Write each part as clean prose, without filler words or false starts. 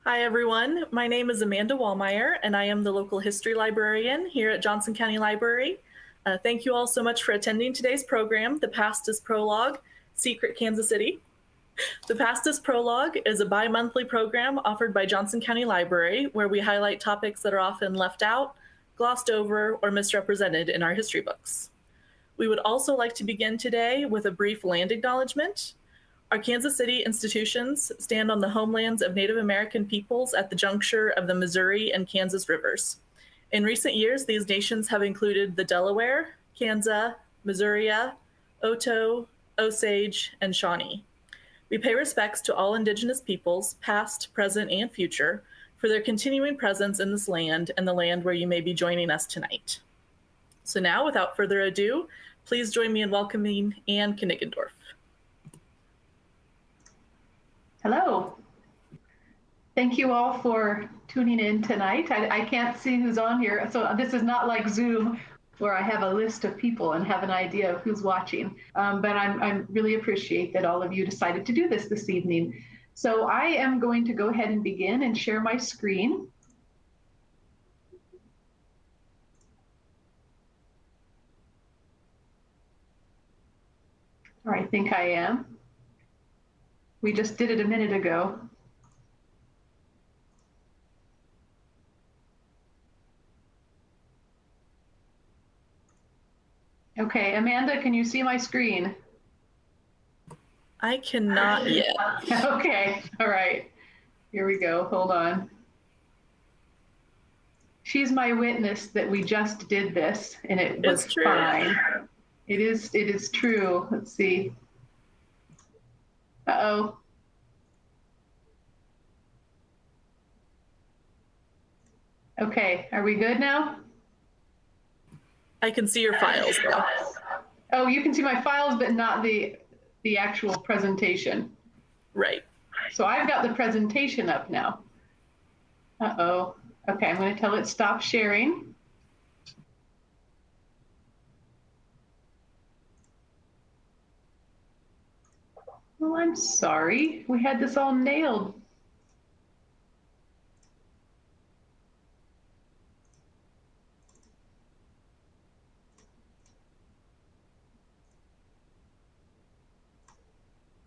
Hi, everyone. My name is Amanda Wallmeyer, and I am the local history librarian here at Johnson County Library. Thank you all so much for attending today's program, The Past is Prologue, Secret Kansas City. The Past is Prologue is a bi-monthly program offered by Johnson County Library where we highlight topics that are often left out, glossed over, or misrepresented in our history books. We would also like to begin today with a brief land acknowledgement. Our Kansas City institutions stand on the homelands of Native American peoples at the juncture of the Missouri and Kansas rivers. In recent years, these nations have included the Delaware, Kansas, Missouri, Oto, Osage, and Shawnee. We pay respects to all Indigenous peoples, past, present, and future, for their continuing presence in this land and the land where you may be joining us tonight. So now, without further ado, please join me in welcoming Anne Kniggendorf. Hello. Thank you all for tuning in tonight. I can't see who's on here, so this is not like Zoom where I have a list of people and have an idea of who's watching. But I really appreciate that all of you decided to do this evening. So I am going to go ahead and begin and share my screen. Or I think I am. We just did it a minute ago. Okay, Amanda, can you see my screen? I cannot yet. Okay, all right. Here we go, hold on. She's my witness that we just did this and it was fine. It is true. Let's see. Uh-oh. Okay, are we good now? I can see your files though. Oh, you can see my files, but not the actual presentation. Right. So I've got the presentation up now. Uh-oh. Okay, I'm going to tell it stop sharing. Well, I'm sorry. We had this all nailed.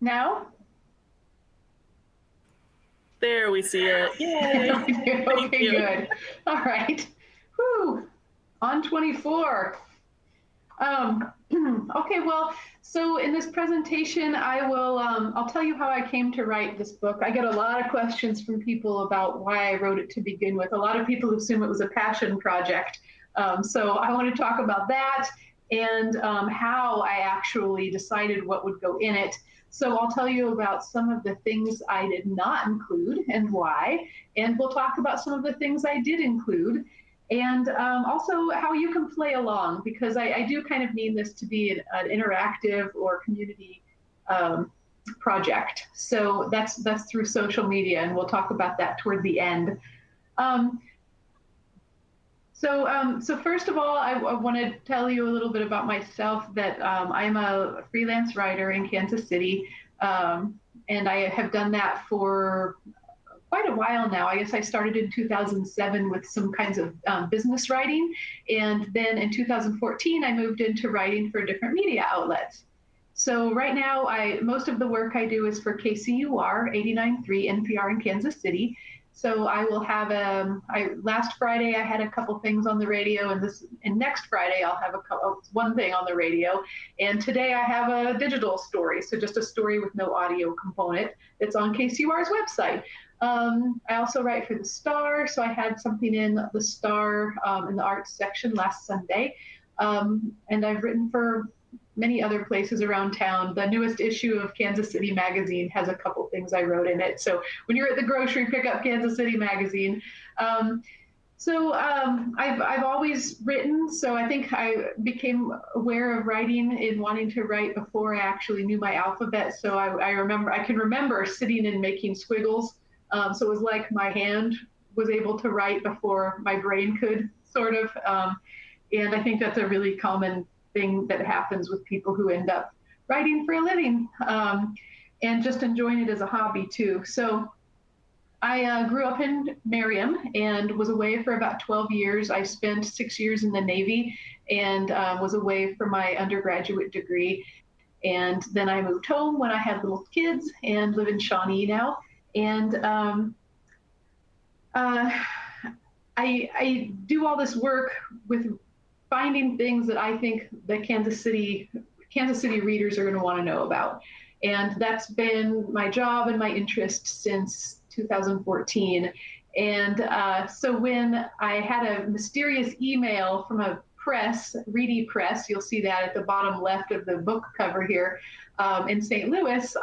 Now? There we see it. Yay. Okay, good. All right. Whew. On 24. Okay, well, so in this presentation, I'll tell you how I came to write this book. I get a lot of questions from people about why I wrote it to begin with. A lot of people assume it was a passion project. So I want to talk about that and how I actually decided what would go in it. So I'll tell you about some of the things I did not include and why, and we'll talk about some of the things I did include, and also how you can play along, because I do kind of mean this to be an interactive or community project. So that's through social media, and we'll talk about that toward the end. So first of all, I want to tell you a little bit about myself, that I'm a freelance writer in Kansas City, and I have done that for quite a while now. I guess I started in 2007 with some kinds of business writing, and then in 2014, I moved into writing for different media outlets. So right now, most of the work I do is for KCUR 89.3 NPR in Kansas City. So I will have last Friday I had a couple things on the radio, and next Friday I'll have one thing on the radio, and today I have a digital story, so just a story with no audio component that's on KCUR's website. I also write for the Star, so I had something in the Star in the arts section last Sunday, and I've written for many other places around town. The newest issue of Kansas City Magazine has a couple things I wrote in it. So when you're at the grocery, pick up Kansas City Magazine. I've always written, so I think I became aware of writing in wanting to write before I actually knew my alphabet. So I can remember sitting and making squiggles. So it was like my hand was able to write before my brain could, sort of. And I think that's a really common thing that happens with people who end up writing for a living, and just enjoying it as a hobby too. So I grew up in Merriam and was away for about 12 years. I spent 6 years in the Navy and was away for my undergraduate degree. And then I moved home when I had little kids and live in Shawnee now. And uh, I do all this work with finding things that I think that Kansas City readers are going to want to know about. And that's been my job and my interest since 2014. And so when I had a mysterious email from a press, Reedy Press, you'll see that at the bottom left of the book cover here, in St. Louis,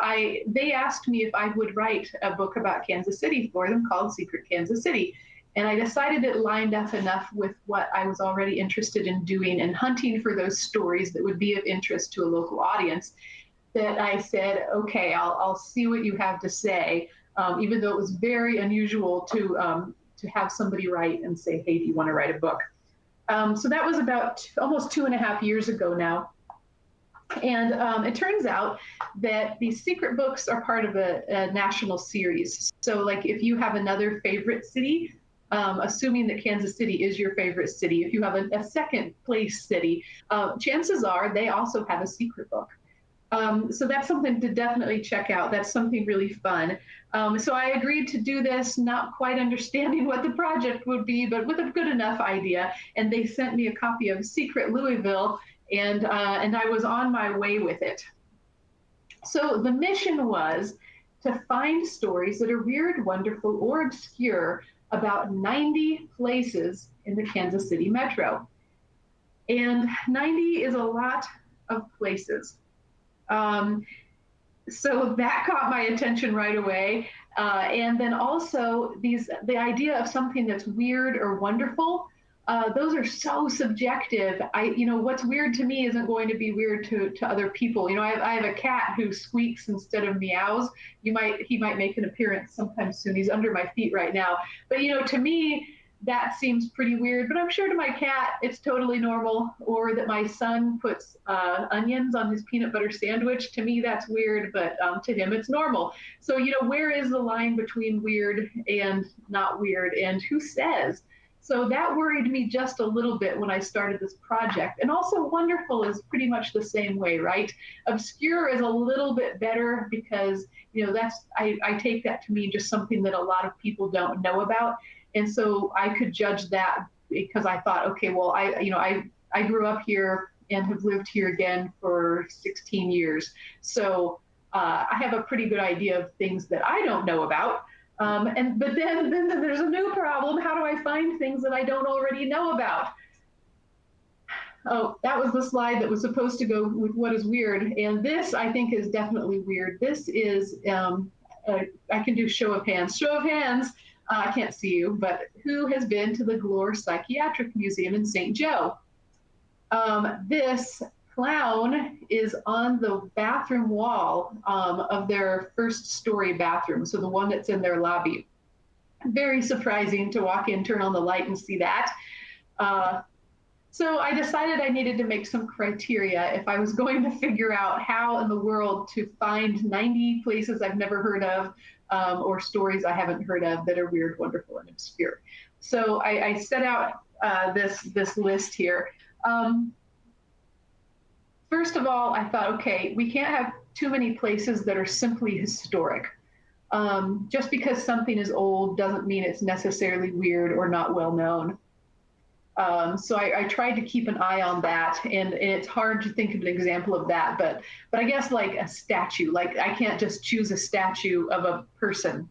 they asked me if I would write a book about Kansas City for them called Secret Kansas City. And I decided it lined up enough with what I was already interested in doing and hunting for those stories that would be of interest to a local audience, that I said, okay, I'll see what you have to say, even though it was very unusual to have somebody write and say, hey, do you want to write a book? So that was about almost 2.5 years ago now. And it turns out that these secret books are part of a national series. So like if you have another favorite city, assuming that Kansas City is your favorite city, if you have a second place city, chances are they also have a secret book. So that's something to definitely check out. That's something really fun. So I agreed to do this, not quite understanding what the project would be, but with a good enough idea. And they sent me a copy of Secret Louisville, and I was on my way with it. So the mission was to find stories that are weird, wonderful, or obscure about 90 places in the Kansas City metro. And 90 is a lot of places. So that caught my attention right away. And then also the idea of something that's weird or wonderful, those are so subjective. What's weird to me isn't going to be weird to other people. I have a cat who squeaks instead of meows. He might make an appearance sometime soon. He's under my feet right now. But to me, that seems pretty weird, but I'm sure to my cat it's totally normal. Or that my son puts onions on his peanut butter sandwich. To me, that's weird, but to him, it's normal. So, where is the line between weird and not weird, and who says? So that worried me just a little bit when I started this project. And also wonderful is pretty much the same way, right? Obscure is a little bit better because, I take that to mean just something that a lot of people don't know about. And so I could judge that because I thought, okay, well, I grew up here and have lived here again for 16 years. So I have a pretty good idea of things that I don't know about. But then there's a new problem. How do I find things that I don't already know about? Oh, that was the slide that was supposed to go with what is weird. And this, I think, is definitely weird. This is, I can do show of hands. Show of hands. I can't see you, but who has been to the Glore Psychiatric Museum in St. Joe? This clown is on the bathroom wall of their first story bathroom, so the one that's in their lobby. Very surprising to walk in, turn on the light, and see that. So I decided I needed to make some criteria if I was going to figure out how in the world to find 90 places I've never heard of, or stories I haven't heard of that are weird, wonderful, and obscure. So I set out this list here. First of all, I thought, okay, we can't have too many places that are simply historic. Just because something is old doesn't mean it's necessarily weird or not well known. So I tried to keep an eye on that, and it's hard to think of an example of that, but I guess like a statue, like I can't just choose a statue of a person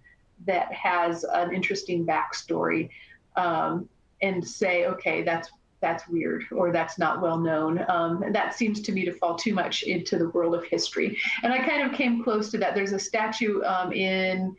that has an interesting backstory and say, okay, that's weird or that's not well known. And that seems to me to fall too much into the world of history. And I kind of came close to that. There's a statue in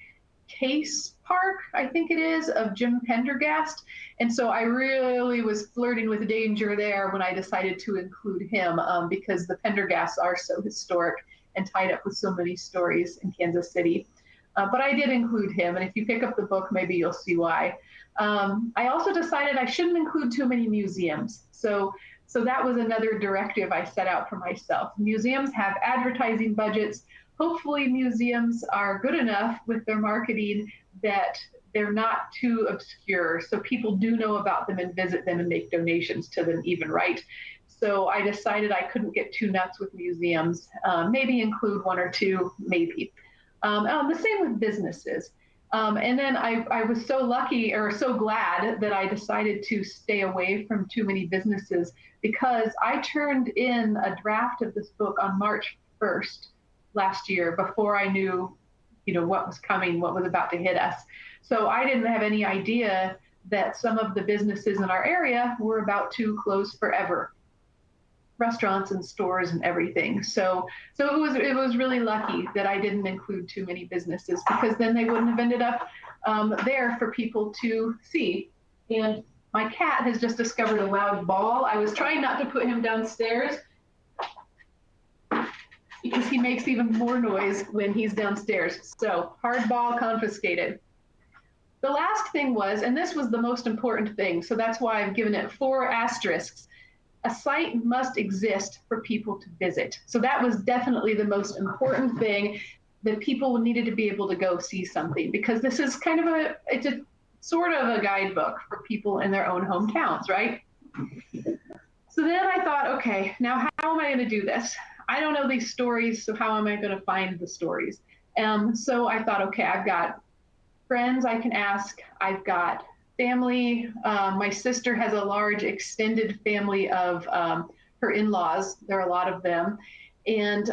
Case Park, I think it is, of Jim Pendergast. And so I really was flirting with danger there when I decided to include him because the Pendergasts are so historic and tied up with so many stories in Kansas City. But I did include him, and if you pick up the book, maybe you'll see why. I also decided I shouldn't include too many museums. So that was another directive I set out for myself. Museums have advertising budgets. hopefully museums are good enough with their marketing that they're not too obscure. So people do know about them and visit them and make donations to them even, right? So I decided I couldn't get too nuts with museums, maybe include one or two, maybe. The same with businesses. And then I was so lucky or so glad that I decided to stay away from too many businesses, because I turned in a draft of this book on March 1st last year, before I knew, what was coming, what was about to hit us. So I didn't have any idea that some of the businesses in our area were about to close forever. Restaurants and stores and everything. So it was really lucky that I didn't include too many businesses, because then they wouldn't have ended up there for people to see. And my cat has just discovered a loud ball. I was trying not to put him downstairs, because he makes even more noise when he's downstairs. So hard ball confiscated. The last thing was, and this was the most important thing, so that's why I've given it 4 asterisks. A site must exist for people to visit. So that was definitely the most important thing, that people needed to be able to go see something, because this is kind of it's a sort of a guidebook for people in their own hometowns, right? So then I thought, okay, now how am I going to do this? I don't know these stories, so how am I going to find the stories? So I thought, okay, I've got friends I can ask. I've got family. My sister has a large extended family of her in-laws. There are a lot of them. And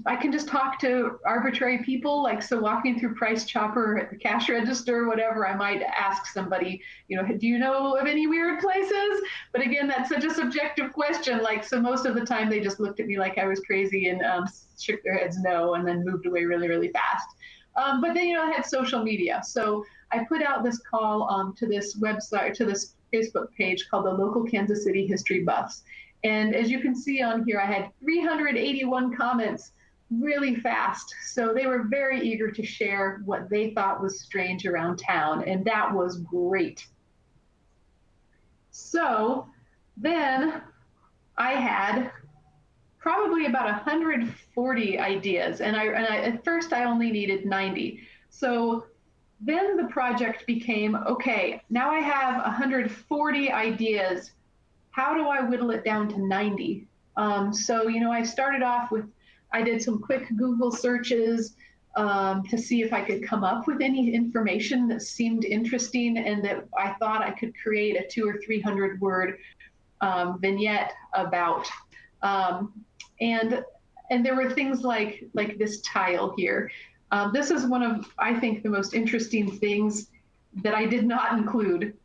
I can just talk to arbitrary people, like, so walking through Price Chopper at the cash register, whatever, I might ask somebody, do you know of any weird places? But again, that's such a subjective question. Like, so most of the time they just looked at me like I was crazy and shook their heads no, and then moved away really, really fast. But then, I had social media. So I put out this call to this website, to this Facebook page called the Local Kansas City History Buffs. And as you can see on here, I had 381 comments really fast. So they were very eager to share what they thought was strange around town. And that was great. So then I had probably about 140 ideas. And at first I only needed 90. So then the project became, okay, now I have 140 ideas. How do I whittle it down to 90? So, I started off with, I did some quick Google searches to see if I could come up with any information that seemed interesting and that I thought I could create a 200 or 300 word vignette about. And there were things like this tile here. This is one of, I think, the most interesting things that I did not include.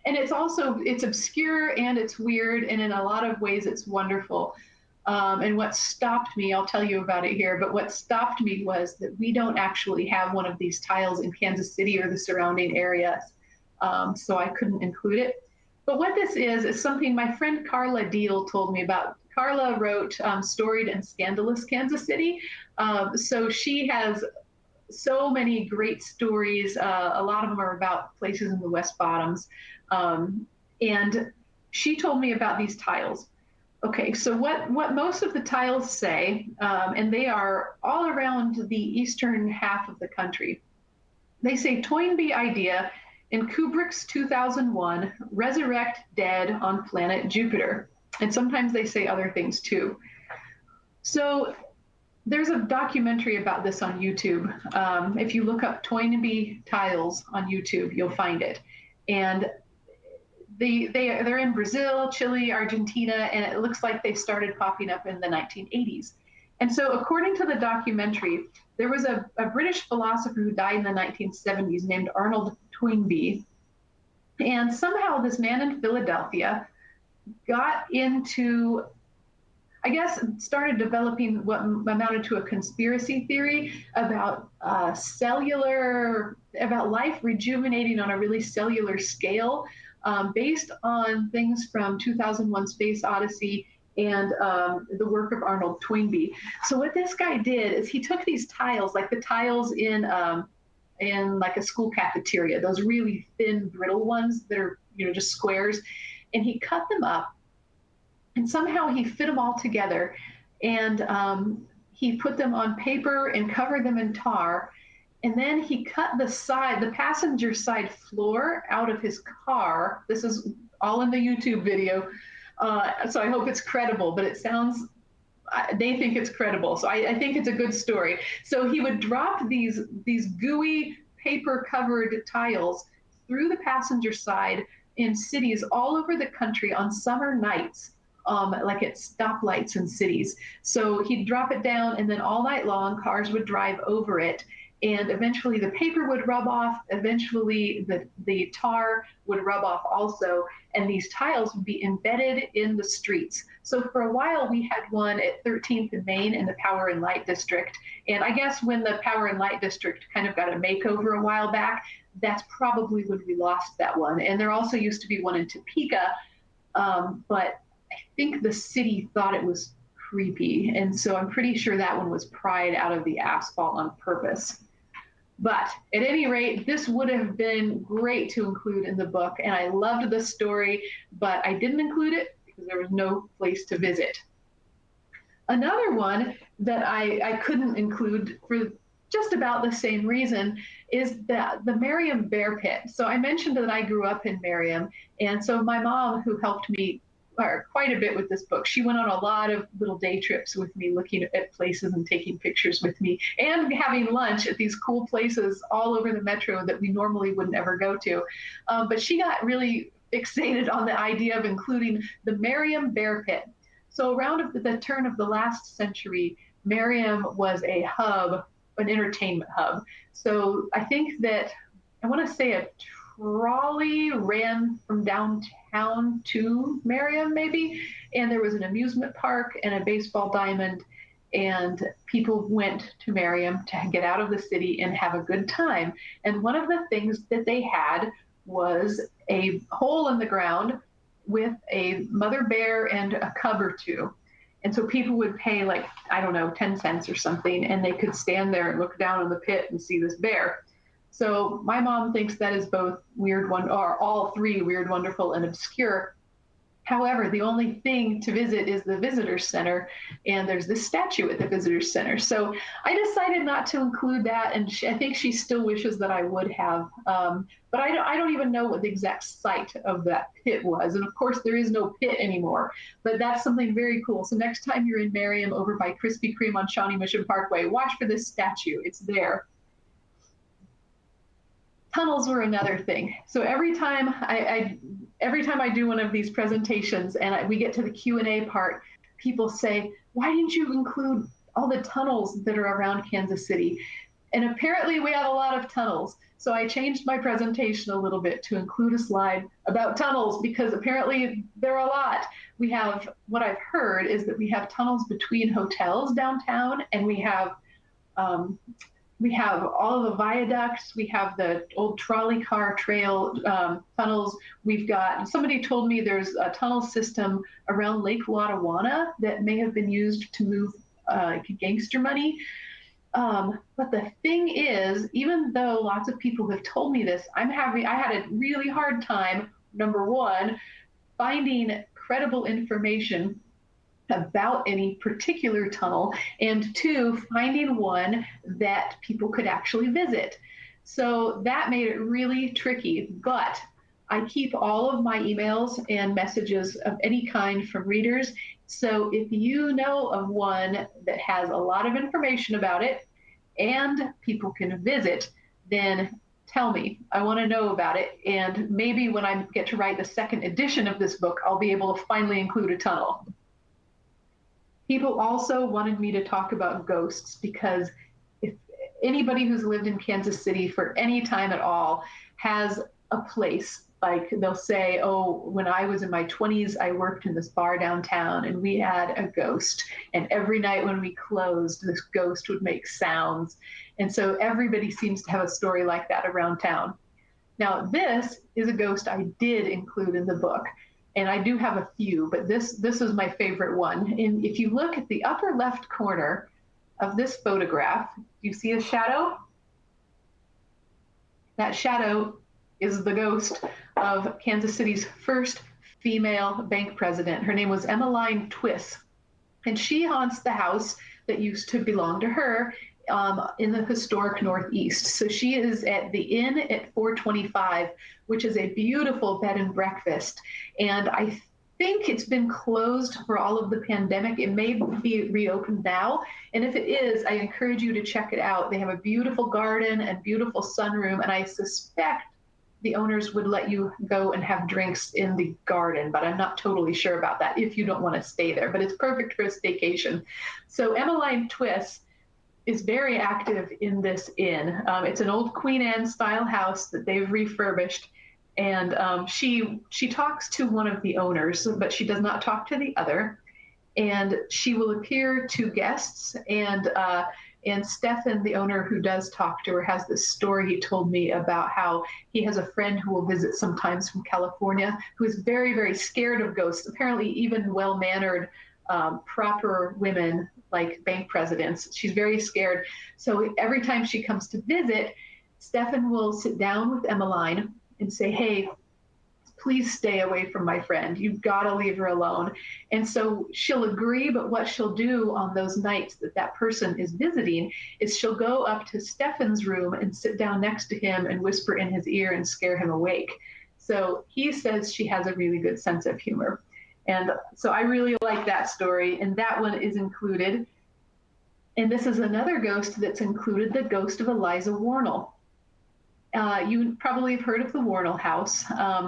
And it's obscure and it's weird, and in a lot of ways it's wonderful. And what stopped me, I'll tell you about it here, but what stopped me was that we don't actually have one of these tiles in Kansas City or the surrounding areas. So I couldn't include it. But what this is something my friend Carla Deal told me about. Carla wrote Storied and Scandalous Kansas City. So she has so many great stories. A lot of them are about places in the West Bottoms. And she told me about these tiles. Okay, so what most of the tiles say, and they are all around the eastern half of the country, they say Toynbee idea in Kubrick's 2001 resurrect dead on planet Jupiter. And sometimes they say other things too. So there's a documentary about this on YouTube. If you look up Toynbee tiles on YouTube, you'll find it. And they're in Brazil, Chile, Argentina, and it looks like they started popping up in the 1980s. And so according to the documentary, there was a British philosopher who died in the 1970s named Arnold Toynbee. And somehow this man in Philadelphia got into, I guess, started developing what amounted to a conspiracy theory about about life rejuvenating on a really cellular scale, based on things from 2001 Space Odyssey and the work of Arnold Toynbee. So what this guy did is he took these tiles, like the tiles in like a school cafeteria, those really thin, brittle ones that are, just squares, and he cut them up, and somehow he fit them all together And he put them on paper and covered them in tar. And then he cut the passenger side floor out of his car. This is all in the YouTube video. So I hope it's credible, but it sounds, they think it's credible. So I think it's a good story. So he would drop these gooey paper covered tiles through the passenger side in cities all over the country on summer nights. Like at stoplights in cities. So he'd drop it down, and then all night long, cars would drive over it. And eventually the paper would rub off. Eventually the tar would rub off also. And these tiles would be embedded in the streets. So for a while, we had one at 13th and Main in the Power and Light District. And I guess when the Power and Light District kind of got a makeover a while back, that's probably when we lost that one. And there also used to be one in Topeka, but I think the city thought it was creepy. And so I'm pretty sure that one was pried out of the asphalt on purpose. But at any rate, this would have been great to include in the book. And I loved the story, but I didn't include it because there was no place to visit. Another one that I couldn't include for just about the same reason is the Merriam Bear Pit. So I mentioned that I grew up in Merriam. And so my mom, who helped me quite a bit with this book. She went on a lot of little day trips with me, looking at places and taking pictures with me, and having lunch at these cool places all over the metro that we normally wouldn't ever go to. But she got really fixated on the idea of including the Merriam Bear Pit. So around the turn of the last century, Merriam was a hub, an entertainment hub. So I think that, I want to say a trolley ran from downtown to Merriam, maybe, and there was an amusement park and a baseball diamond, and people went to Merriam to get out of the city and have a good time. And one of the things that they had was a hole in the ground with a mother bear and a cub or two. And so people would pay, like, I don't know, 10 cents or something, and they could stand there and look down on the pit and see this bear. So my mom thinks that is both weird, or all three weird, wonderful, and obscure. However, the only thing to visit is the visitor center, and there's this statue at the visitor center. So I decided not to include that, and I think she still wishes that I would have. But I don't even know what the exact site of that pit was. And of course, there is no pit anymore, but that's something very cool. So next time you're in Merriam over by Krispy Kreme on Shawnee Mission Parkway, watch for this statue. It's there. Tunnels were another thing. So every time I do one of these presentations and we get to the Q&A part, people say, why didn't you include all the tunnels that are around Kansas City? And apparently we have a lot of tunnels. So I changed my presentation a little bit to include a slide about tunnels, because apparently there are a lot. We have, what I've heard is that we have tunnels between hotels downtown, and we have all of the viaducts. We have the old trolley car trail tunnels. We've got, somebody told me there's a tunnel system around Lake Lotawana that may have been used to move gangster money. But the thing is, even though lots of people have told me this, I had a really hard time, number one, finding credible information about any particular tunnel, and two, finding one that people could actually visit. So that made it really tricky, but I keep all of my emails and messages of any kind from readers. So if you know of one that has a lot of information about it and people can visit, then tell me. I want to know about it. And maybe when I get to write the second edition of this book, I'll be able to finally include a tunnel. People also wanted me to talk about ghosts, because if anybody who's lived in Kansas City for any time at all has a place, like they'll say, oh, when I was in my 20s, I worked in this bar downtown and we had a ghost. And every night when we closed, this ghost would make sounds. And so everybody seems to have a story like that around town. Now, this is a ghost I did include in the book. And I do have a few, but this is my favorite one. And if you look at the upper left corner of this photograph, you see a shadow? That shadow is the ghost of Kansas City's first female bank president. Her name was Emmeline Twist. And she haunts the house that used to belong to her in the historic Northeast. So she is at the Inn at 425, which is a beautiful bed and breakfast. And I think it's been closed for all of the pandemic. It may be reopened now. And if it is, I encourage you to check it out. They have a beautiful garden and beautiful sunroom. And I suspect the owners would let you go and have drinks in the garden, but I'm not totally sure about that if you don't want to stay there. But it's perfect for a staycation. So Emmeline Twiss is very active in this inn. It's an old Queen Anne style house that they've refurbished. And she talks to one of the owners, but she does not talk to the other. And she will appear to guests. And Stefan, the owner who does talk to her, has this story he told me about how he has a friend who will visit sometimes from California who is very, very scared of ghosts. Apparently, even well-mannered, proper women like bank presidents, she's very scared. So every time she comes to visit, Stefan will sit down with Emmeline and say, hey, please stay away from my friend. You've got to leave her alone. And so she'll agree, but what she'll do on those nights that that person is visiting is she'll go up to Stefan's room and sit down next to him and whisper in his ear and scare him awake. So he says she has a really good sense of humor. And so I really like that story, and that one is included. And this is another ghost that's included, the ghost of Eliza Warnell. You probably have heard of the Warnell House.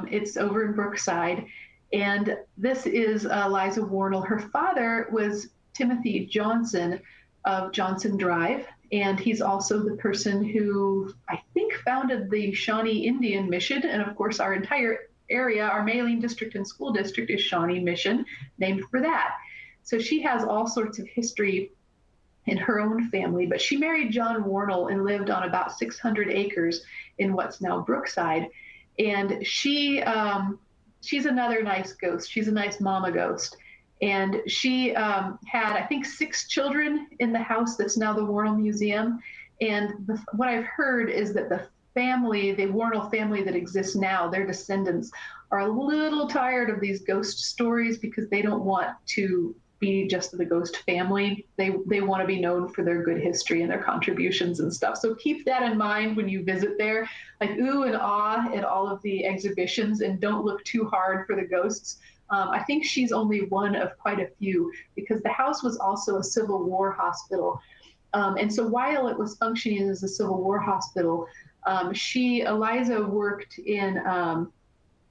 It's over in Brookside. And this is Eliza Warnell. Her father was Timothy Johnson of Johnson Drive. And he's also the person who, I think, founded the Shawnee Indian Mission. And of course, our entire area, our mailing district and school district is Shawnee Mission, named for that. So she has all sorts of history in her own family, but she married John Warnell and lived on about 600 acres in what's now Brookside. And she's another nice ghost. She's a nice mama ghost. And she had, I think, 6 children in the house that's now the Warnell Museum. And what I've heard is that the Warnell family that exists now, their descendants, are a little tired of these ghost stories because they don't want to be just the ghost family. They want to be known for their good history and their contributions and stuff. So keep that in mind when you visit there, like ooh and ah at all of the exhibitions, and don't look too hard for the ghosts. I think she's only one of quite a few because the house was also a Civil War hospital. And so while it was functioning as a Civil War hospital,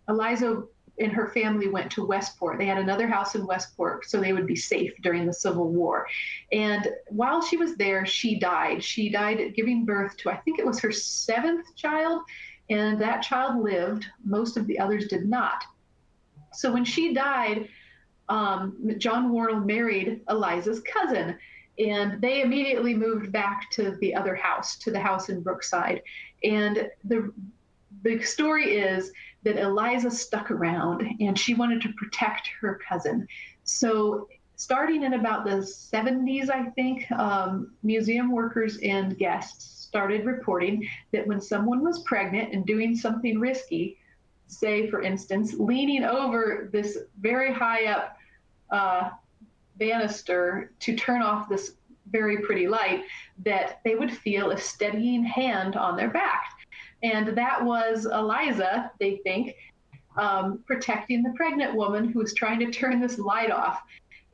Eliza and her family went to Westport. They had another house in Westport, so they would be safe during the Civil War. And while she was there, she died. She died giving birth to, I think it was her 7th child, and that child lived. Most of the others did not. So when she died, John Warnell married Eliza's cousin, and they immediately moved back to the other house, to the house in Brookside. And the story is that Eliza stuck around and she wanted to protect her cousin. So starting in about the 70s, I think, museum workers and guests started reporting that when someone was pregnant and doing something risky, say, for instance, leaning over this very high up banister to turn off this very pretty light, that they would feel a steadying hand on their back. And that was Eliza, they think, protecting the pregnant woman who was trying to turn this light off.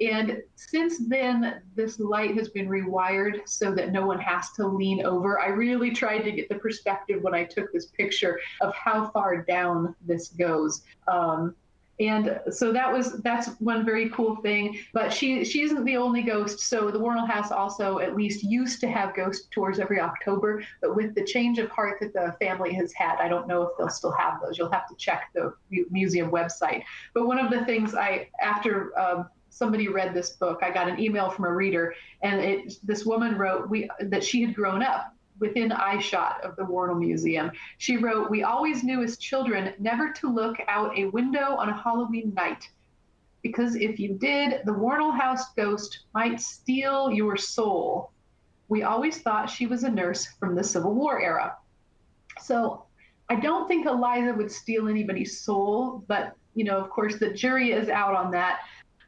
And since then, this light has been rewired so that no one has to lean over. I really tried to get the perspective when I took this picture of how far down this goes. And so that's one very cool thing. But she isn't the only ghost. So the Warnell House also at least used to have ghost tours every October. But with the change of heart that the family has had, I don't know if they'll still have those. You'll have to check the museum website. But one of the things after somebody read this book, I got an email from a reader, and this woman wrote that she had grown up within eyeshot of the Warnell Museum. She wrote, "We always knew as children never to look out a window on a Halloween night, because if you did, the Warnell House ghost might steal your soul. We always thought she was a nurse from the Civil War era." So I don't think Eliza would steal anybody's soul, but of course the jury is out on that.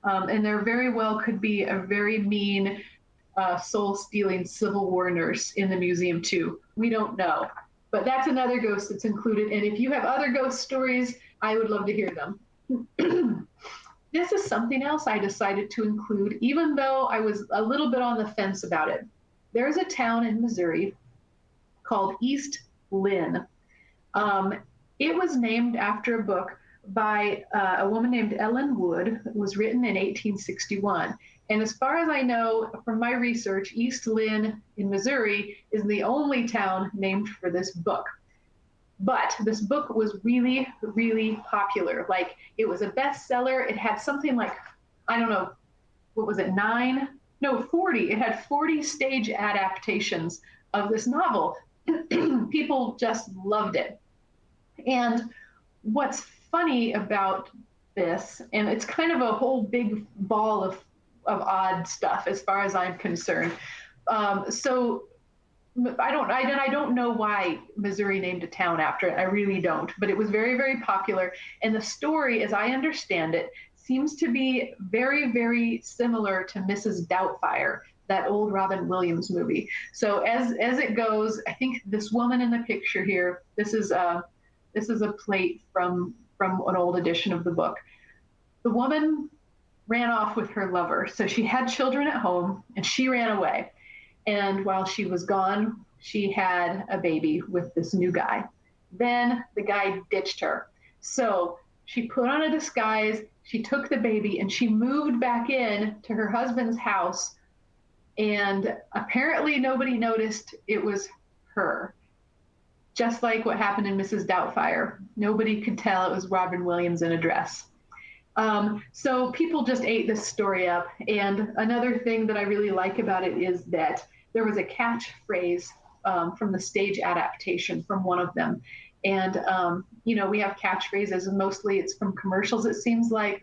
And there very well could be a very mean, soul-stealing Civil War nurse in the museum too. We don't know. But that's another ghost that's included. And if you have other ghost stories, I would love to hear them. This is something else I decided to include, even though I was a little bit on the fence about it. There's a town in Missouri called East Lynn. It was named after a book by a woman named Ellen Wood. It was written in 1861. And as far as I know from my research, East Lynn in Missouri is the only town named for this book. But this book was really, really popular. Like, it was a bestseller. It had something like, I don't know, what was it, 40. It had 40 stage adaptations of this novel. People just loved it. And what's funny about this, and it's kind of a whole big ball of odd stuff as far as I'm concerned. So I don't know why Missouri named a town after it. I really don't. But it was very, very popular. And the story, as I understand it, seems to be very, very similar to Mrs. Doubtfire, that old Robin Williams movie. So as it goes, I think this woman in the picture here, this is a plate from an old edition of the book. The woman ran off with her lover. So she had children at home and she ran away. And while she was gone, she had a baby with this new guy. Then the guy ditched her. So she put on a disguise, she took the baby, and she moved back in to her husband's house. And apparently nobody noticed it was her. Just like what happened in Mrs. Doubtfire. Nobody could tell it was Robin Williams in a dress. So people just ate this story up. And another thing that I really like about it is that there was a catchphrase from the stage adaptation from one of them. And, we have catchphrases, and mostly it's from commercials, it seems like,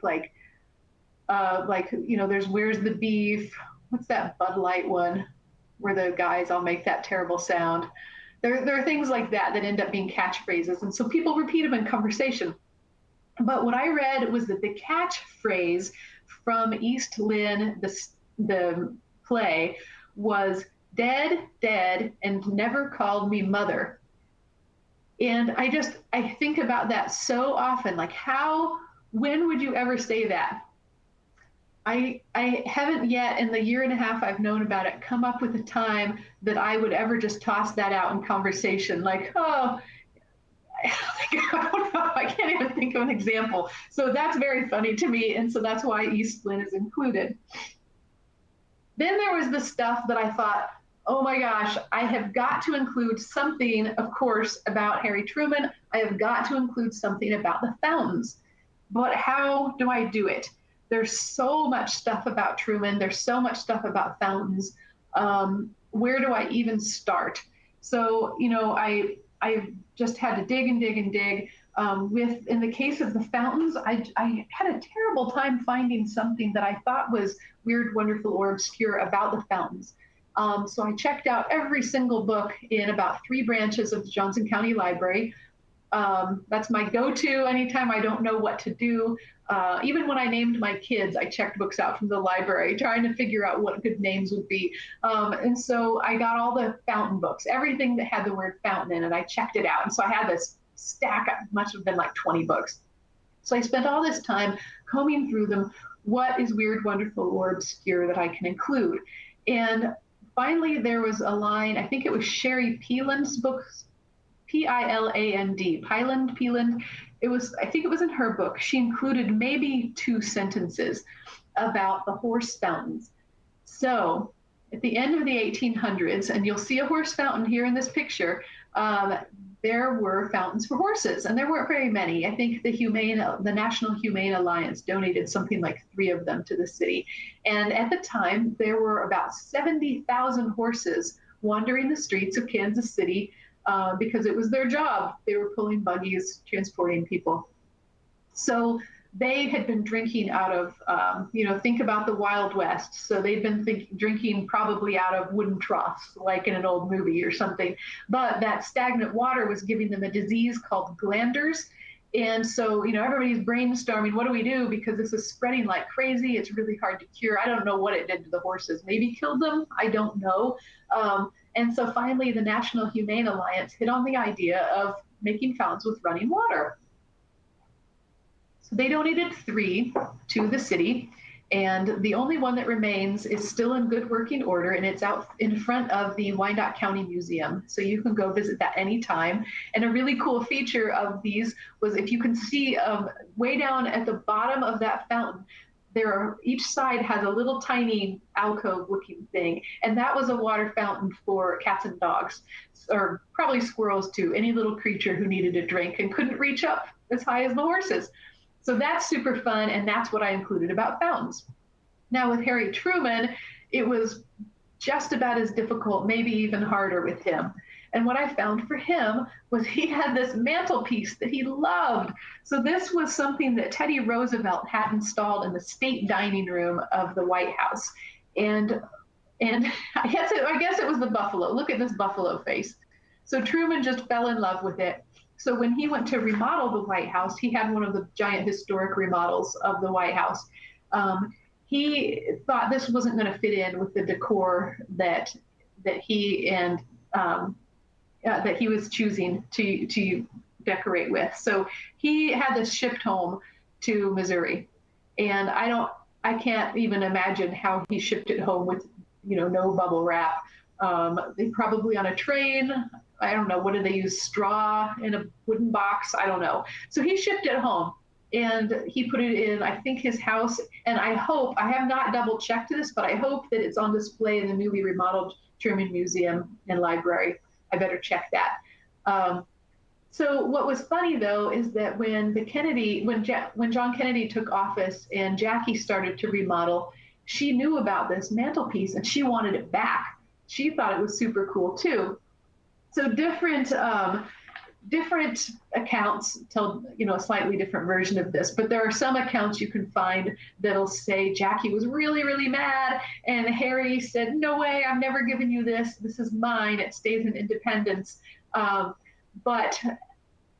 there's Where's the Beef? What's that Bud Light one where the guys all make that terrible sound? There are things like that end up being catchphrases. And so people repeat them in conversation. But what I read was that the catchphrase from East Lynn, the play, was dead, dead, and never called me mother. And I think about that so often. Like, when would you ever say that? I haven't yet, in the year and a half I've known about it, come up with a time that I would ever just toss that out in conversation. Like, oh, I don't know. I can't even think of an example. So that's very funny to me. And so that's why East Lynn is included. Then there was the stuff that I thought, oh my gosh, I have got to include something, of course, about Harry Truman. I have got to include something about the fountains. But how do I do it? There's so much stuff about Truman. There's so much stuff about fountains. Where do I even start? So, I just had to dig and dig and dig. In the case of the fountains, I had a terrible time finding something that I thought was weird, wonderful, or obscure about the fountains. So I checked out every single book in about 3 branches of the Johnson County Library. That's my go-to anytime I don't know what to do. Even when I named my kids, I checked books out from the library, trying to figure out what good names would be. And so I got all the fountain books, everything that had the word fountain in it, I checked it out. And so I had this stack, must have been like 20 books. So I spent all this time combing through them. What is weird, wonderful, or obscure that I can include? And finally, there was a line, I think it was Sherry Peland's books, P-I-L-A-N-D, Peland. I think it was in her book. She included maybe 2 sentences about the horse fountains. So at the end of the 1800s, and you'll see a horse fountain here in this picture, there were fountains for horses, and there weren't very many. I think the National Humane Alliance donated something like 3 of them to the city. And at the time, there were about 70,000 horses wandering the streets of Kansas City because it was their job. They were pulling buggies, transporting people. So they had been drinking out of, think about the Wild West. So they'd been drinking probably out of wooden troughs, like in an old movie or something. But that stagnant water was giving them a disease called glanders. And so, everybody's brainstorming, what do we do? Because this is spreading like crazy. It's really hard to cure. I don't know what it did to the horses. Maybe killed them. I don't know. And so finally, the National Humane Alliance hit on the idea of making fountains with running water. So they donated 3 to the city. And the only one that remains is still in good working order, and it's out in front of the Wyandotte County Museum. So you can go visit that anytime. And a really cool feature of these was, if you can see way down at the bottom of that fountain, each side has a little tiny alcove looking thing. And that was a water fountain for cats and dogs, or probably squirrels too, any little creature who needed a drink and couldn't reach up as high as the horses. So that's super fun, and that's what I included about fountains. Now with Harry Truman, it was just about as difficult, maybe even harder with him. And what I found for him was he had this mantelpiece that he loved. So this was something that Teddy Roosevelt had installed in the state dining room of the White House. And I guess it was the buffalo. Look at this buffalo face. So Truman just fell in love with it. So when he went to remodel the White House, he had one of the giant historic remodels of the White House. He thought this wasn't going to fit in with the decor that he was choosing to decorate with. So he had this shipped home to Missouri, and I can't even imagine how he shipped it home with no bubble wrap. They probably on a train. I don't know, what did they use? Straw in a wooden box? I don't know. So he shipped it home, and he put it in, I think, his house. And I have not double checked this, but I hope that it's on display in the newly remodeled Truman Museum and Library. I better check that. So what was funny though is that when John Kennedy took office and Jackie started to remodel, she knew about this mantelpiece and she wanted it back. She thought it was super cool too. So different accounts tell a slightly different version of this, but there are some accounts you can find that'll say Jackie was really, really mad, and Harry said, "No way, I'm never giving you this. This is mine. It stays in Independence." But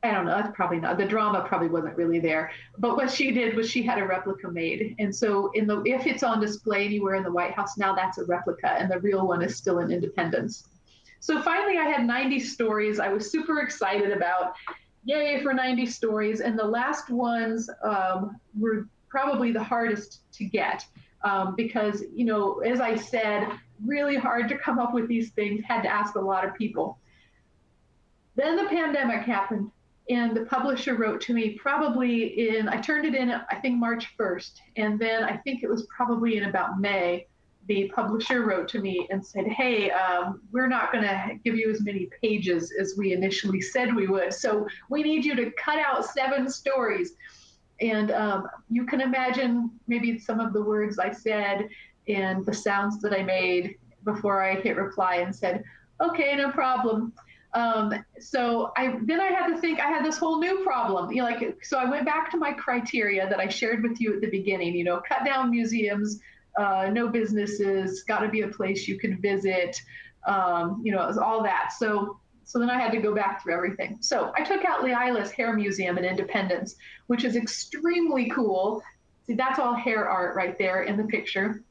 I don't know. That's probably not. The drama probably wasn't really there. But what she did was she had a replica made, and so if it's on display anywhere in the White House now, that's a replica, and the real one is still in Independence. So finally, I had 90 stories. I was super excited about, yay for 90 stories. And the last ones were probably the hardest to get because, as I said, really hard to come up with these things, had to ask a lot of people. Then the pandemic happened, and the publisher wrote to me I turned it in, I think, March 1st. And then I think it was probably in about May, the publisher wrote to me and said, "Hey, we're not going to give you as many pages as we initially said we would. So we need you to cut out 7 stories." And you can imagine then some of the words I said and the sounds that I made before I hit reply and said, "Okay, no problem." So I had to think I had this whole new problem. So I went back to my criteria that I shared with you at the beginning, cut down museums, no businesses, got to be a place you can visit, it was all that. So then I had to go back through everything. So I took out Leila's Hair Museum in Independence, which is extremely cool. See, that's all hair art right there in the picture.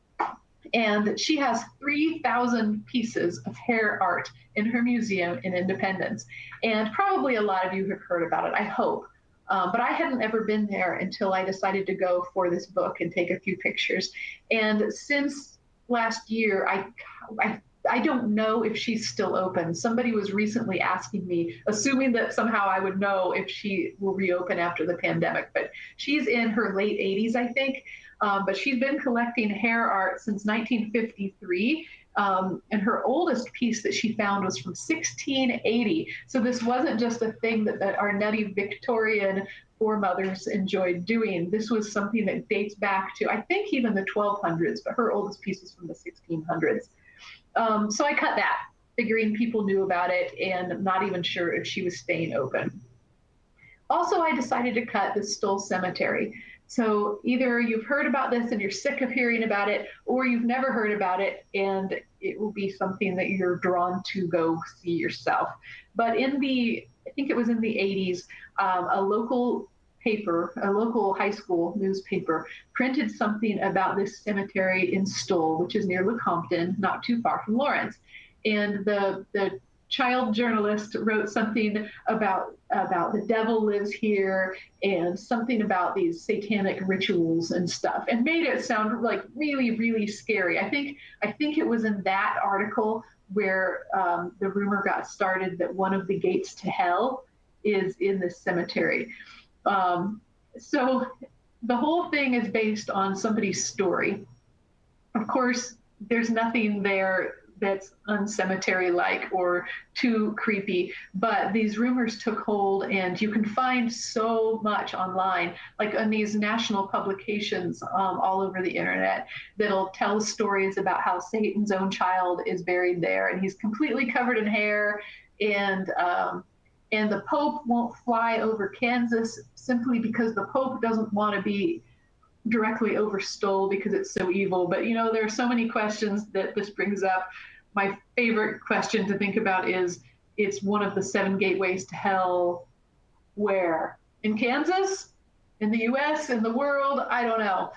And she has 3,000 pieces of hair art in her museum in Independence. And probably a lot of you have heard about it, I hope. But I hadn't ever been there until I decided to go for this book and take a few pictures. And since last year, I don't know if she's still open. Somebody was recently asking me, assuming that somehow I would know if she will reopen after the pandemic. But she's in her late 80s, I think. But she's been collecting hair art since 1953. And her oldest piece that she found was from 1680. So this wasn't just a thing that our nutty Victorian foremothers enjoyed doing. This was something that dates back to, I think, even the 1200s, but her oldest piece is from the 1600s. So I cut that, figuring people knew about it and not even sure if she was staying open. Also, I decided to cut the Stoll Cemetery. So either you've heard about this and you're sick of hearing about it, or you've never heard about it and it will be something that you're drawn to go see yourself. But I think it was in the 80s, a local paper, a local high school newspaper, printed something about this cemetery in Stoll, which is near Lecompton, not too far from Lawrence. And the child journalist wrote something about the devil lives here and something about these satanic rituals and stuff, and made it sound like really, really scary. I think it was in that article where the rumor got started that one of the gates to hell is in this cemetery. So the whole thing is based on somebody's story. Of course, there's nothing there that's uncemetery-like or too creepy, but these rumors took hold, and you can find so much online, like on these national publications all over the internet, that'll tell stories about how Satan's own child is buried there, and he's completely covered in hair, and the Pope won't fly over Kansas simply because the Pope doesn't want to be directly over Stoll because it's so evil. But there are so many questions that this brings up. My favorite question to think about is, it's one of the 7 gateways to hell. Where? In Kansas? In the US? In the world? I don't know.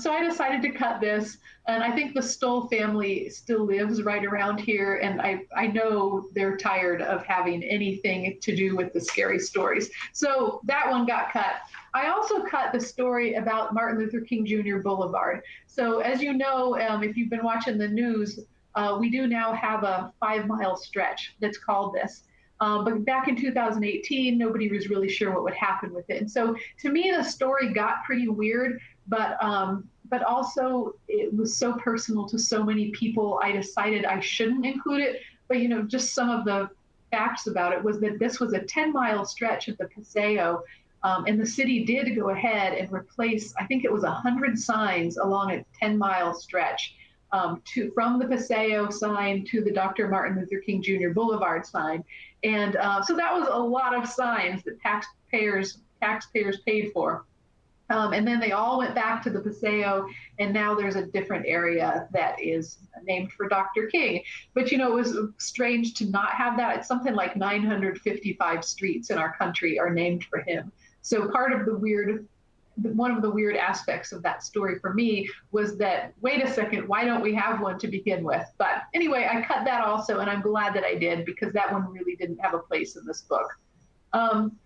So I decided to cut this, and I think the Stoll family still lives right around here, and I know they're tired of having anything to do with the scary stories. So that one got cut. I also cut the story about Martin Luther King Jr. Boulevard. So as you know, if you've been watching the news, we do now have a 5-mile stretch that's called this. But back in 2018, nobody was really sure what would happen with it. And so to me, the story got pretty weird, but also it was so personal to so many people, I decided I shouldn't include it. But, just some of the facts about it was that this was a 10-mile stretch at the Paseo. And the city did go ahead and replace, I think it was 100 signs along a 10-mile stretch. From the Paseo sign to the Dr. Martin Luther King Jr. Boulevard sign. And so that was a lot of signs that taxpayers paid for. And then they all went back to the Paseo, and now there's a different area that is named for Dr. King. But, it was strange to not have that. It's something like 955 streets in our country are named for him. So one of the weird aspects of that story for me was that, wait a second, why don't we have one to begin with? But anyway, I cut that also, and I'm glad that I did, because that one really didn't have a place in this book.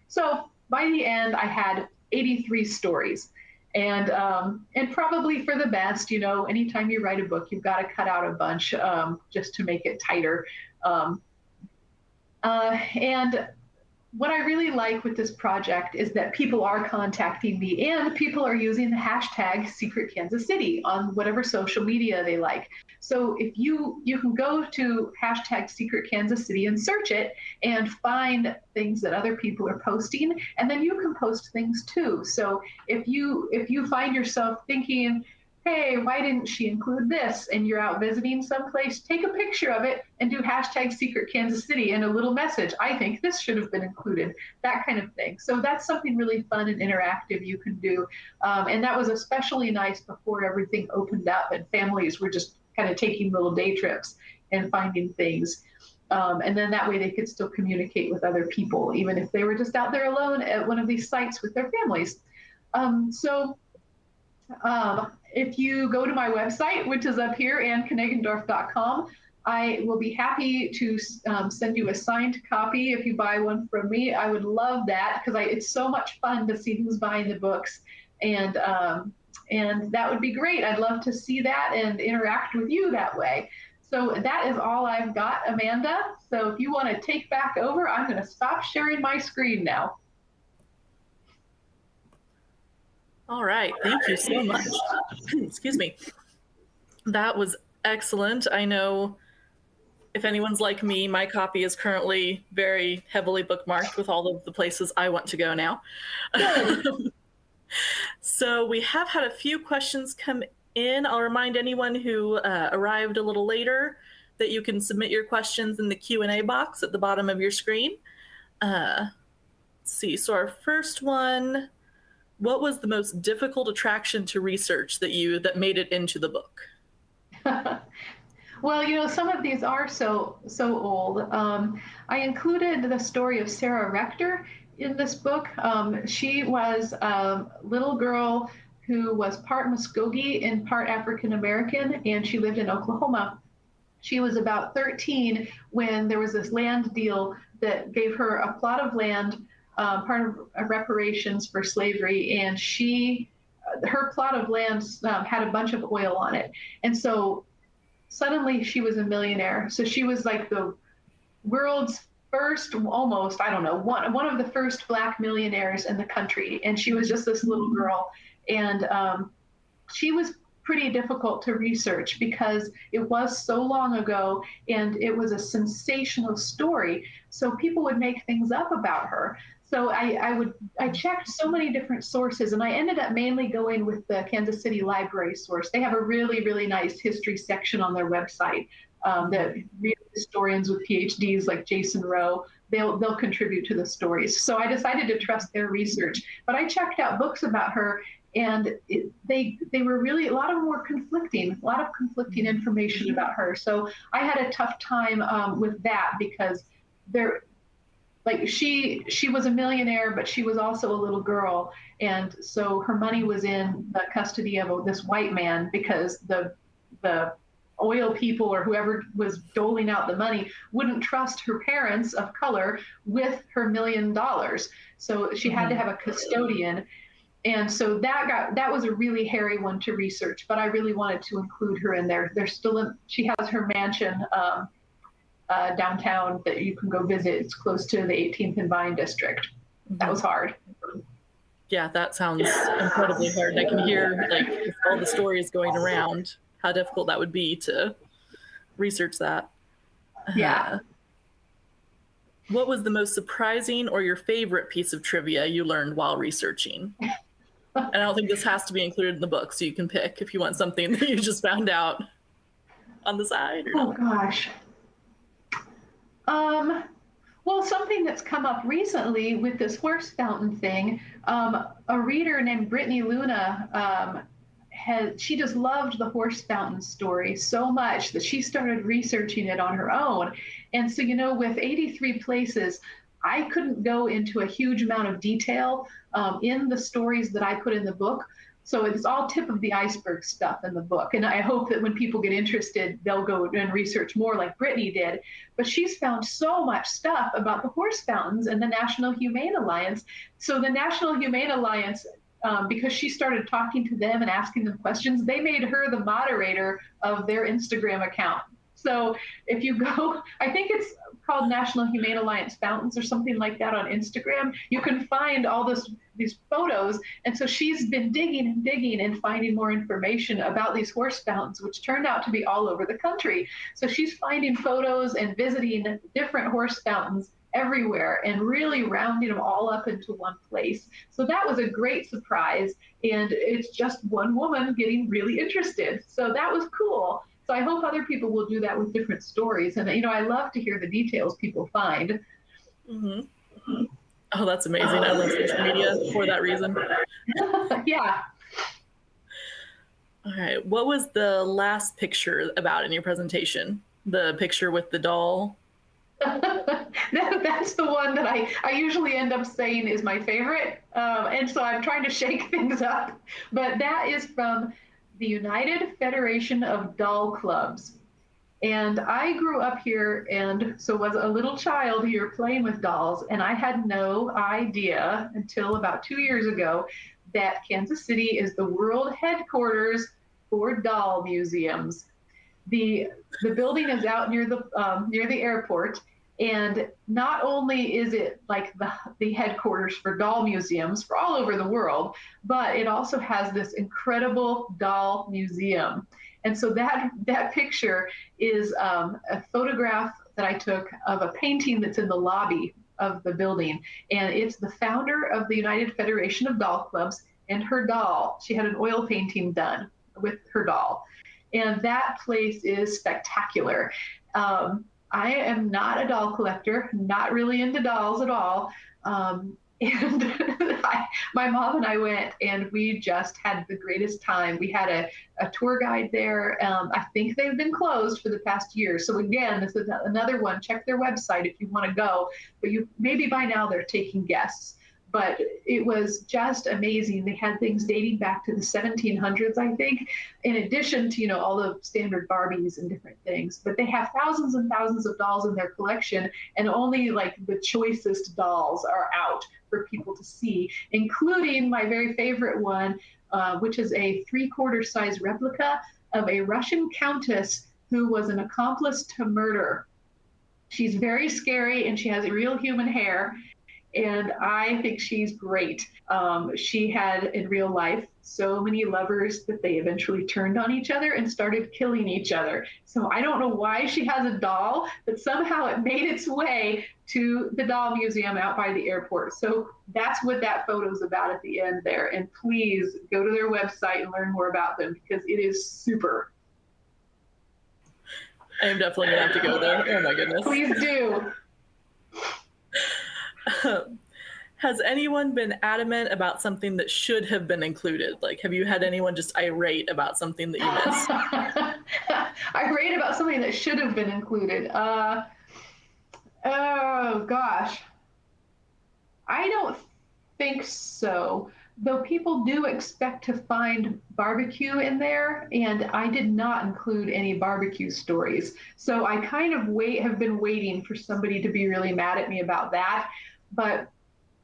So by the end, I had 83 stories, and probably for the best. Anytime you write a book, you've got to cut out a bunch just to make it tighter. And what I really like with this project is that people are contacting me, and people are using the hashtag Secret Kansas City on whatever social media they like. So if you can go to hashtag Secret Kansas City and search it and find things that other people are posting, and then you can post things too. So if you find yourself thinking, hey, why didn't she include this? And you're out visiting someplace, take a picture of it and do hashtag Secret Kansas City and a little message. I think this should have been included, that kind of thing. So that's something really fun and interactive you can do. And that was especially nice before everything opened up and families were just kind of taking little day trips and finding things. And then that way they could still communicate with other people, even if they were just out there alone at one of these sites with their families. If you go to my website, which is up here, AnneKniggendorf.com, I will be happy to send you a signed copy if you buy one from me. I would love that, because it's so much fun to see who's buying the books, and that would be great. I'd love to see that and interact with you that way. So that is all I've got, Amanda. So if you want to take back over, I'm going to stop sharing my screen now. All right, thank you so much. Excuse me. That was excellent. I know if anyone's like me, my copy is currently very heavily bookmarked with all of the places I want to go now. So we have had a few questions come in. I'll remind anyone who arrived a little later that you can submit your questions in the Q&A box at the bottom of your screen. Let's see, so our first one, what was the most difficult attraction to research that made it into the book? Well, some of these are so old. I included the story of Sarah Rector, in this book. She was a little girl who was part Muskogee and part African American, and she lived in Oklahoma. She was about 13 when there was this land deal that gave her a plot of land, part of reparations for slavery, and her plot of land had a bunch of oil on it. And so suddenly she was a millionaire. So she was like the world's first, almost, I don't know, one of the first Black millionaires in the country. And she was just this little girl. And she was pretty difficult to research because it was so long ago and it was a sensational story. So people would make things up about her. So I checked so many different sources, and I ended up mainly going with the Kansas City Library source. They have a really, really nice history section on their website that real historians with PhDs like Jason Rowe, they'll contribute to the stories. So I decided to trust their research. But I checked out books about her, and they were really, a lot of them were conflicting, a lot of conflicting information about her. So I had a tough time with that because she was a millionaire, but she was also a little girl. And so her money was in the custody of this white man because the oil people or whoever was doling out the money wouldn't trust her parents of color with her $1 million. So she had to have a custodian. And so that was a really hairy one to research, but I really wanted to include her in there. She has her mansion downtown that you can go visit. It's close to the 18th and Vine district. That was hard. Yeah, that sounds incredibly hard. I can hear like all the stories going around, how difficult that would be to research that. Yeah. What was the most surprising or your favorite piece of trivia you learned while researching? And I don't think this has to be included in the book, so you can pick if you want something that you just found out on the side. Oh, gosh. Well, something that's come up recently with this horse fountain thing, a reader named Brittany Luna, she just loved the horse fountain story so much that she started researching it on her own. And so, with 83 places, I couldn't go into a huge amount of detail in the stories that I put in the book. So it's all tip of the iceberg stuff in the book. And I hope that when people get interested, they'll go and research more like Brittany did. But she's found so much stuff about the horse fountains and the National Humane Alliance. So the National Humane Alliance, because she started talking to them and asking them questions, they made her the moderator of their Instagram account. So if you go, I think it's called National Humane Alliance Fountains or something like that on Instagram, you can find all these photos. And so she's been digging and finding more information about these horse fountains, which turned out to be all over the country. So she's finding photos and visiting different horse fountains everywhere and really rounding them all up into one place. So that was a great surprise. And it's just one woman getting really interested. So that was cool. So I hope other people will do that with different stories. And, I love to hear the details people find. Mm-hmm. Oh, that's amazing. I love social media for that reason. Yeah. All right. What was the last picture about in your presentation? The picture with the doll? That's the one that I usually end up saying is my favorite. And so I'm trying to shake things up. But that is from the United Federation of Doll Clubs. And I grew up here and so was a little child here playing with dolls. And I had no idea until about 2 years ago that Kansas City is the world headquarters for doll museums. The building is out near the airport. And not only is it like the headquarters for doll museums for all over the world, but it also has this incredible doll museum. And so that picture is a photograph that I took of a painting that's in the lobby of the building. And it's the founder of the United Federation of Doll Clubs and her doll. She had an oil painting done with her doll. And that place is spectacular. I am not a doll collector, not really into dolls at all. And my mom and I went, and we just had the greatest time. We had a tour guide there. I think they've been closed for the past year. So again, this is another one. Check their website if you want to go. But you maybe by now they're taking guests. But it was just amazing. They had things dating back to the 1700s, I think, in addition to, all the standard Barbies and different things. But they have thousands and thousands of dolls in their collection, and only like the choicest dolls are out for people to see, including my very favorite one, which is a 3/4 size replica of a Russian countess who was an accomplice to murder. She's very scary, and she has real human hair. And I think she's great. She had in real life so many lovers that they eventually turned on each other and started killing each other. So I don't know why she has a doll, but somehow it made its way to the doll museum out by the airport. So that's what that photo's about at the end there. And please go to their website and learn more about them, because it is super. I am definitely gonna have to go there. Oh my goodness. Please do. Has anyone been adamant about something that should have been included? Like, have you had anyone just irate about something that you missed? Irate about something that should have been included. Oh gosh. I don't think so. Though people do expect to find barbecue in there, and I did not include any barbecue stories. So I kind of have been waiting for somebody to be really mad at me about that. But,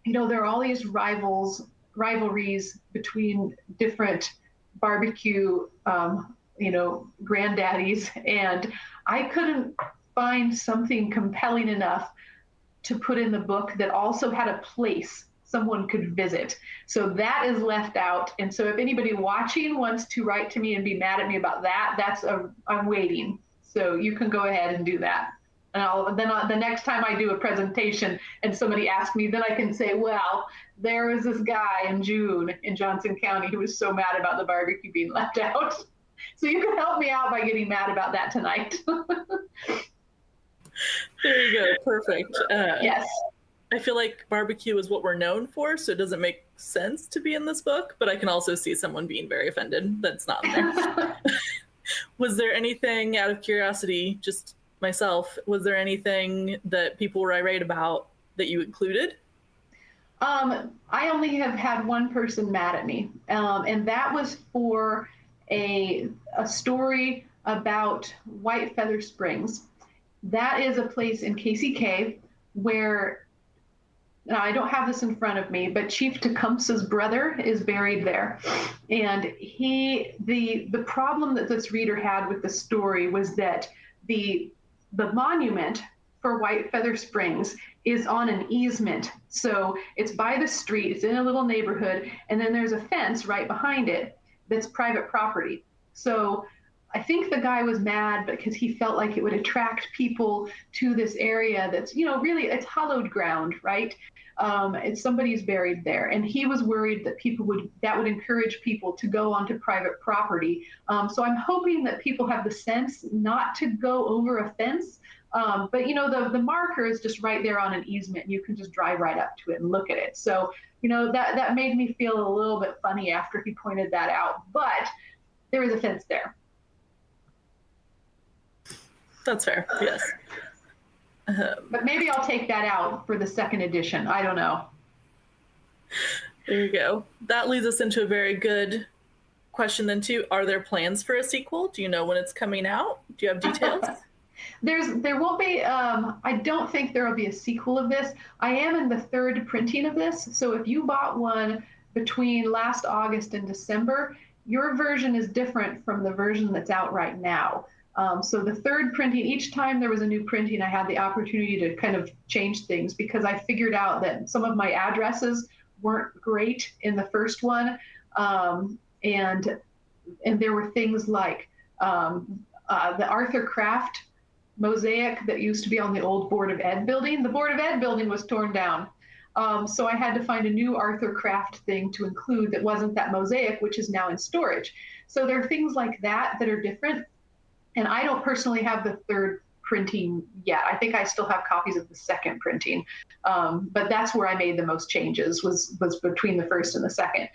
there are all these rivalries between different barbecue, granddaddies, and I couldn't find something compelling enough to put in the book that also had a place someone could visit. So that is left out. And so if anybody watching wants to write to me and be mad at me about that, I'm waiting. So you can go ahead and do that. And the next time I do a presentation and somebody asks me, then I can say, well, there was this guy in June in Johnson County who was so mad about the barbecue being left out. So you can help me out by getting mad about that tonight. There you go. Perfect. Yes. I feel like barbecue is what we're known for, so it doesn't make sense to be in this book, but I can also see someone being very offended that's not in there. Was there anything, out of curiosity, just myself, was there anything that people were irate about that you included? I only have had one person mad at me, and that was for a story about White Feather Springs. That is a place in KCK where, now I don't have this in front of me, but Chief Tecumseh's brother is buried there. And the problem that this reader had with the story was that the monument for White Feather Springs is on an easement. So it's by the street, it's in a little neighborhood, and then there's a fence right behind it that's private property. So I think the guy was mad because he felt like it would attract people to this area that's, really, it's hallowed ground, right? It's somebody's buried there. And he was worried that that would encourage people to go onto private property. So I'm hoping that people have the sense not to go over a fence. But the marker is just right there on an easement. You can just drive right up to it and look at it. So, that made me feel a little bit funny after he pointed that out, but there is a fence there. That's fair, yes. But maybe I'll take that out for the second edition. I don't know. There you go. That leads us into a very good question then too. Are there plans for a sequel? Do you know when it's coming out? Do you have details? There won't be, I don't think there will be a sequel of this. I am in the third printing of this. So if you bought one between last August and December, your version is different from the version that's out right now. So the third printing, each time there was a new printing, I had the opportunity to kind of change things because I figured out that some of my addresses weren't great in the first one. And there were things like the Arthur Kraft mosaic that used to be on the old Board of Ed building. The Board of Ed building was torn down. So I had to find a new Arthur Kraft thing to include that wasn't that mosaic, which is now in storage. So there are things like that that are different. And I don't personally have the third printing yet. I think I still have copies of the second printing, but that's where I made the most changes, was between the first and the second.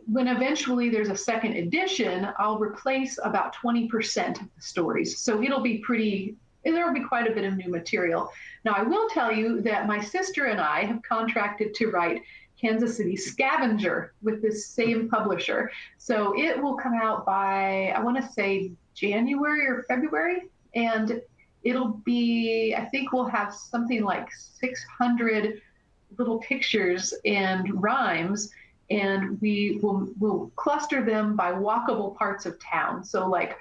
When eventually there's a second edition, I'll replace about 20% of the stories. So there'll be quite a bit of new material. Now, I will tell you that my sister and I have contracted to write Kansas City Scavenger with this same publisher. So it will come out by, I want to say, January or February. And it'll be, I think we'll have something like 600 little pictures and rhymes, and we'll cluster them by walkable parts of town. So like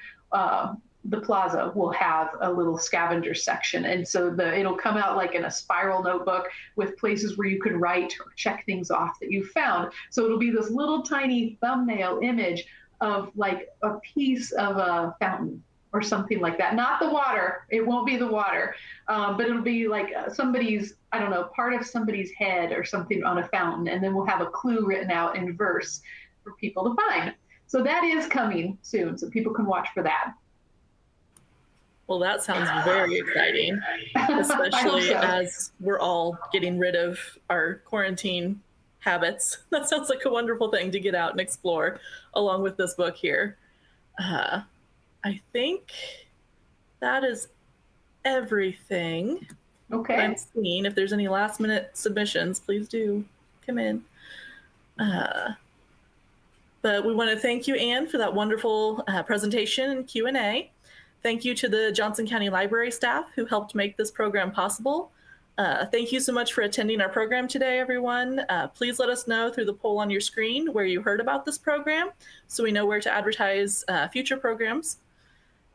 the plaza will have a little scavenger section, and so it'll come out like in a spiral notebook with places where you can write or check things off that you found. So it'll be this little tiny thumbnail image of like a piece of a fountain or something like that. Not the water, it won't be the water, but it'll be like somebody's, I don't know, part of somebody's head or something on a fountain, and then we'll have a clue written out in verse for people to find. So that is coming soon, so people can watch for that. Well, that sounds very exciting, especially as we're all getting rid of our quarantine habits. That sounds like a wonderful thing to get out and explore along with this book here. I think that is everything. Okay. I'm seeing. If there's any last minute submissions, please do come in. But we want to thank you, Anne, for that wonderful presentation and Q&A. Thank you to the Johnson County Library staff who helped make this program possible. Thank you so much for attending our program today, everyone. Please let us know through the poll on your screen where you heard about this program, so we know where to advertise future programs.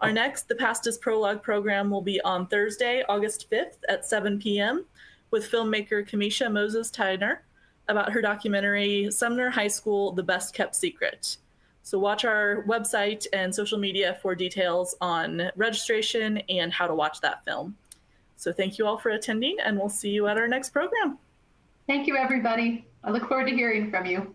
Our next The Past is Prologue program will be on Thursday, August 5th at 7 p.m. with filmmaker Kamisha Moses-Tyner about her documentary, Sumner High School, The Best Kept Secret. So watch our website and social media for details on registration and how to watch that film. So thank you all for attending, and we'll see you at our next program. Thank you, everybody. I look forward to hearing from you.